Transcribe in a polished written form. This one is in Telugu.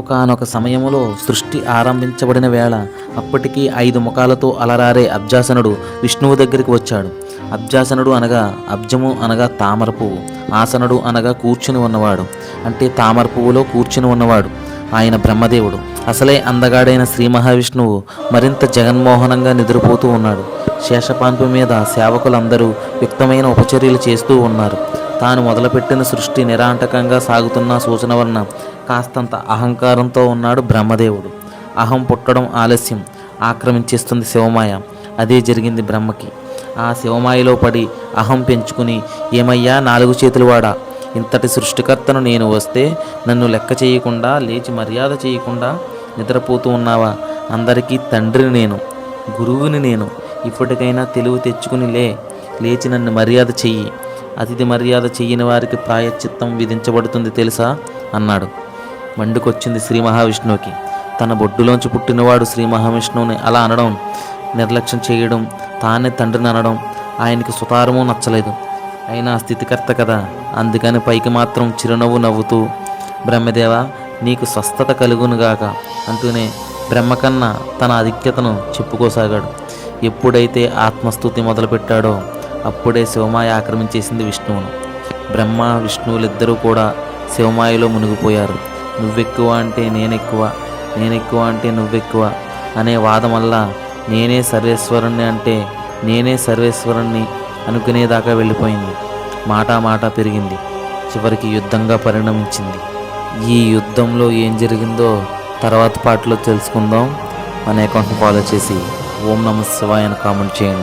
ఒకానొక సమయములో సృష్టి ఆరంభించబడిన వేళ అప్పటికి 5 ముఖాలతో అలరారే అబ్జాసనుడు విష్ణువు దగ్గరికి వచ్చాడు. అబ్జాసనుడు అనగా అబ్జము అనగా తామర పువ్వు, ఆసనుడు అనగా కూర్చుని ఉన్నవాడు, అంటే తామర పువ్వులో కూర్చుని ఉన్నవాడు ఆయన బ్రహ్మదేవుడు. అసలే అందగాడైన శ్రీ మహావిష్ణువు మరింత జగన్మోహనంగా నిద్రపోతూ ఉన్నాడు. శేషపాన్పు మీద సేవకులందరూ యుక్తమైన ఉపచర్యలు చేస్తూ ఉన్నారు. తాను మొదలుపెట్టిన సృష్టి నిరాంటకంగా సాగుతున్న సూచన వలన కాస్తంత అహంకారంతో ఉన్నాడు బ్రహ్మదేవుడు. అహం పుట్టడం ఆలస్యం, ఆక్రమించేస్తుంది శివమాయ. అదే జరిగింది బ్రహ్మకి. ఆ శివమాయలో పడి అహం పెంచుకుని, ఏమయ్యా 4 చేతులు వాడా, ఇంతటి సృష్టికర్తను నేను వస్తే నన్ను లెక్క చేయకుండా, లేచి మర్యాద చేయకుండా నిద్రపోతూ ఉన్నావా? అందరికీ తండ్రిని నేను, గురువుని నేను. ఇప్పటికైనా తెలివి తెచ్చుకుని లేచి నన్ను మర్యాద చెయ్యి. అతిథి మర్యాద చెయ్యని వారికి ప్రాయశ్చిత్తం విధించబడుతుంది తెలుసా అన్నాడు. మండుకొచ్చింది శ్రీ మహావిష్ణువుకి. తన బొడ్డులోంచి పుట్టినవాడు శ్రీ మహావిష్ణువుని అలా అనడం, నిర్లక్ష్యం చేయడం, తానే తండ్రిని అనడం ఆయనకి సుతారమూ నచ్చలేదు. అయినా స్థితికర్త కదా, అందుకని పైకి మాత్రం చిరునవ్వు నవ్వుతూ, బ్రహ్మదేవ నీకు స్వస్థత కలుగునుగాక అంటూనే బ్రహ్మకన్నా తన ఆధిక్యతను చెప్పుకోసాగాడు. ఎప్పుడైతే ఆత్మస్తుతి మొదలుపెట్టాడో అప్పుడే శివమాయ ఆక్రమించేసింది విష్ణువును. బ్రహ్మ విష్ణువులిద్దరూ కూడా శివమాయలో మునిగిపోయారు. నువ్వెక్కువ అంటే నేనెక్కువ, నేనెక్కువ అంటే నువ్వెక్కువ అనే వాదం వల్ల నేనే సర్వేశ్వరుణ్ణి అంటే నేనే సర్వేశ్వరుణ్ణి అనుకునేదాకా వెళ్ళిపోయింది. మాట పెరిగింది, చివరికి యుద్ధంగా పరిణమించింది. ఈ యుద్ధంలో ఏం జరిగిందో తర్వాత పాటలో తెలుసుకుందాం. మన అకౌంట్ని ఫాలో చేసి ఓం నమః శివాయ అని కామెంట్ చేయండి.